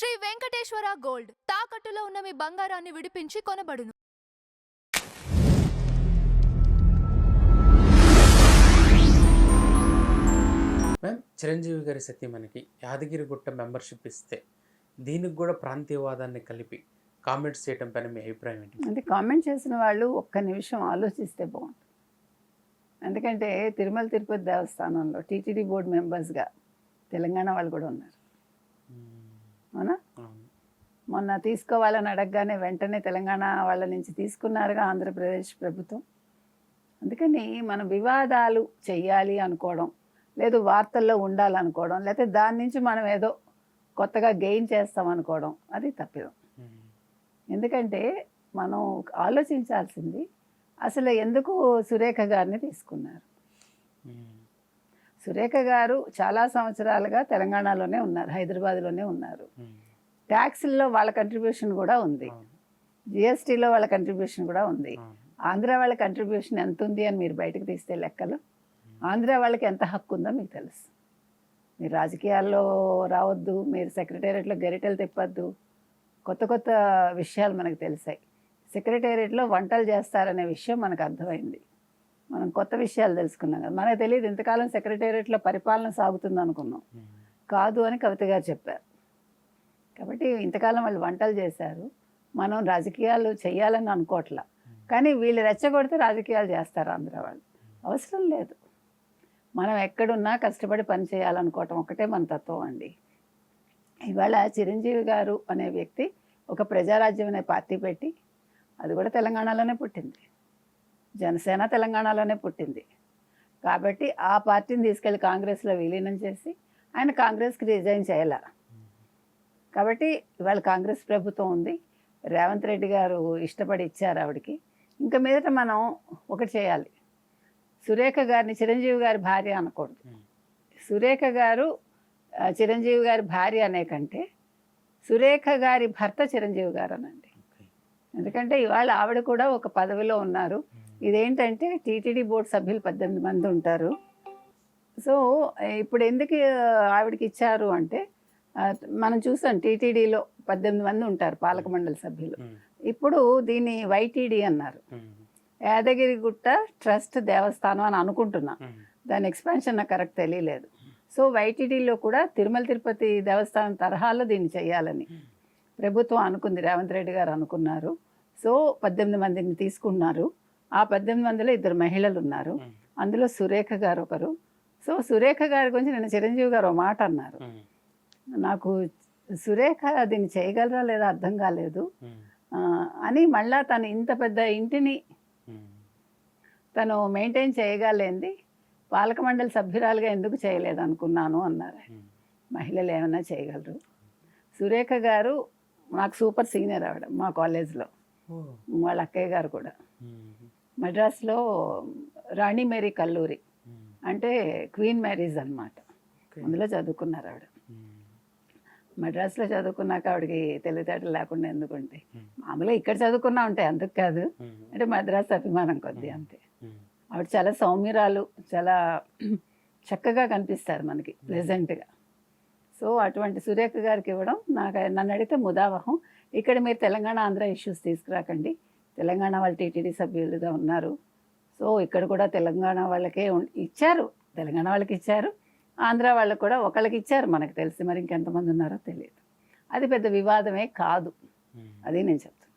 Shri Venkateswara gold తాకట్టులో ఉన్న మీ బంగారాన్ని విడిపించి కొనబడును. మ్యామ్, చిరంజీవి గారి సతీమణికి యాదగిరిగుట్ట మెంబర్షిప్ ఇస్తే దీనికి కూడా ప్రాంతీయవాదాన్ని కలిపి కామెంట్స్ చేయడం పైన మీ అభిప్రాయం ఏంటి? అంటే కామెంట్ చేసిన వాళ్ళు ఒక్క నిమిషం ఆలోచిస్తే బాగుంటుంది. ఎందుకంటే తిరుమల తిరుపతి దేవస్థానంలో టీటీడీ బోర్డు మెంబర్స్గా తెలంగాణ వాళ్ళు కూడా ఉన్నారు. అవునా? మొన్న తీసుకోవాలని అడగగానే వెంటనే తెలంగాణ వాళ్ళ నుంచి తీసుకున్నారుగా ఆంధ్రప్రదేశ్ ప్రభుత్వం. అందుకని మనం వివాదాలు చెయ్యాలి అనుకోవడం, లేదు వార్తల్లో ఉండాలనుకోవడం, లేకపోతే దాని నుంచి మనం ఏదో కొత్తగా గెయిన్ చేస్తాం అనుకోవడం అది తప్పిదం. ఎందుకంటే మనం ఆలోచించాల్సింది అసలు ఎందుకు సురేఖ గారిని తీసుకున్నారు. సురేఖ గారు చాలా సంవత్సరాలుగా తెలంగాణలోనే ఉన్నారు, హైదరాబాద్లోనే ఉన్నారు. ట్యాక్స్ల్లో వాళ్ళ కంట్రిబ్యూషన్ కూడా ఉంది, జిఎస్టీలో వాళ్ళ కంట్రిబ్యూషన్ కూడా ఉంది. ఆంధ్ర వాళ్ళ కంట్రిబ్యూషన్ ఎంత ఉంది అని మీరు బయటకు తీస్తే లెక్కలు, ఆంధ్ర వాళ్ళకి ఎంత హక్కు ఉందో మీకు తెలుసు. మీరు రాజకీయాల్లో రావద్దు, మీరు సెక్రటేరియట్లో గరిటెలు తిప్పద్దు, కొత్త కొత్త విషయాలు మనకు తెలిసాయి. సెక్రటేరియట్లో వంటలు చేస్తారనే విషయం మనకు అర్థమైంది. మనం కొత్త విషయాలు తెలుసుకున్నాం కదా. మనకు తెలియదు ఇంతకాలం సెక్రటేరియట్లో పరిపాలన సాగుతుంది అనుకున్నాం, కాదు అని కవిత గారు చెప్పారు. కాబట్టి ఇంతకాలం వాళ్ళు వంటలు చేశారు, మనం రాజకీయాలు చేయాలని అనుకోవట్లా. కానీ వీళ్ళు రెచ్చగొడితే రాజకీయాలు చేస్తారు ఆంధ్ర వాళ్ళు. అవసరం లేదు, మనం ఎక్కడున్నా కష్టపడి పని చేయాలనుకోవటం ఒకటే మన తత్వం అండి. ఇవాళ చిరంజీవి గారు అనే వ్యక్తి ఒక ప్రజారాజ్యం అనే పార్టీ పెట్టి, అది కూడా తెలంగాణలోనే పుట్టింది, జనసేన తెలంగాణలోనే పుట్టింది. కాబట్టి ఆ పార్టీని తీసుకెళ్ళి కాంగ్రెస్లో విలీనం చేసి ఆయన కాంగ్రెస్కి రిజైన్ చేయాల. కాబట్టి ఇవాళ కాంగ్రెస్ ప్రభుత్వం ఉంది, రేవంత్ రెడ్డి గారు ఇష్టపడి ఇచ్చారు ఆవిడకి. ఇంకా మీదట మనం ఒకటి చేయాలి, సురేఖ గారిని చిరంజీవి గారి భార్య అనకూడదు. సురేఖ గారు చిరంజీవి గారి భార్య అనే కంటే సురేఖ గారి భర్త చిరంజీవి గారు అనండి. ఎందుకంటే ఇవాళ ఆవిడ కూడా ఒక పదవిలో ఉన్నారు. ఇదేంటంటే టీటీడీ బోర్డు సభ్యులు 18 మంది ఉంటారు. సో ఇప్పుడు ఎందుకు ఆవిడకి ఇచ్చారు అంటే, మనం చూసాం టీటీడీలో 18 మంది ఉంటారు పాలక మండలి సభ్యులు. ఇప్పుడు దీన్ని వైటీడీ అన్నారు, యాదగిరిగుట్ట ట్రస్ట్ దేవస్థానం అని అనుకుంటున్నా. దాని ఎక్స్పాన్షన్ నాకు కరెక్ట్ తెలియలేదు. సో వైటీడీలో కూడా తిరుమల తిరుపతి దేవస్థానం తరహాలో దీన్ని చేయాలని ప్రభుత్వం అనుకుంది, రేవంత్ రెడ్డి గారు అనుకున్నారు. సో 18 మందిని తీసుకున్నారు. ఆ 18 మందిలో 2 మహిళలు ఉన్నారు, అందులో సురేఖ గారు ఒకరు. సో సురేఖ గారి గురించి నిన్న చిరంజీవి గారు ఒక మాట అన్నారు, నాకు సురేఖ దీన్ని చేయగలరా లేదా అర్థం కాలేదు అని. మళ్ళా తను ఇంత పెద్ద ఇంటిని తను మెయింటైన్ చేయగలేంది పాలక మండలి సభ్యురాలుగా ఎందుకు చేయలేదు అనుకున్నాను అన్నారు. మహిళలు ఏమైనా చేయగలరు. సురేఖ గారు నాకు సూపర్ సీనియర్ ఆవిడ మా కాలేజ్లో, వాళ్ళ అక్కయ్య గారు కూడా. మద్రాస్లో రాణి మేరీ కల్లూరి అంటే క్వీన్ మ్యారీస్ అనమాట, అందులో చదువుకున్నారు ఆవిడ. మద్రాసులో చదువుకున్నాక ఆవిడకి తెలివితేటలు లేకుండా ఎందుకుంటే, మామూలుగా ఇక్కడ చదువుకున్నా ఉంటాయి, అందుకు కాదు, అంటే మద్రాసు అభిమానం కొద్ది అంతే. ఆవిడ చాలా సౌమ్యురాలు, చాలా చక్కగా కనిపిస్తారు మనకి, ప్లెజెంట్గా. సో అటువంటి సురేఖ గారికి ఇవ్వడం నన్ను అడిగితే ముదావహం. ఇక్కడ మీరు తెలంగాణ ఆంధ్ర ఇష్యూస్ తీసుకురాకండి, తెలంగాణ వాళ్ళు టీటీడీ సభ్యులుగా ఉన్నారు. సో ఇక్కడ కూడా తెలంగాణ వాళ్ళకే ఇచ్చారు, తెలంగాణ వాళ్ళకి ఇచ్చారు, ఆంధ్ర వాళ్ళకు కూడా ఒకళ్ళకి ఇచ్చారు మనకు తెలిసి, మరి ఇంకెంతమంది ఉన్నారో తెలియదు. అది పెద్ద వివాదమే కాదు, అది నేను చెప్తాను.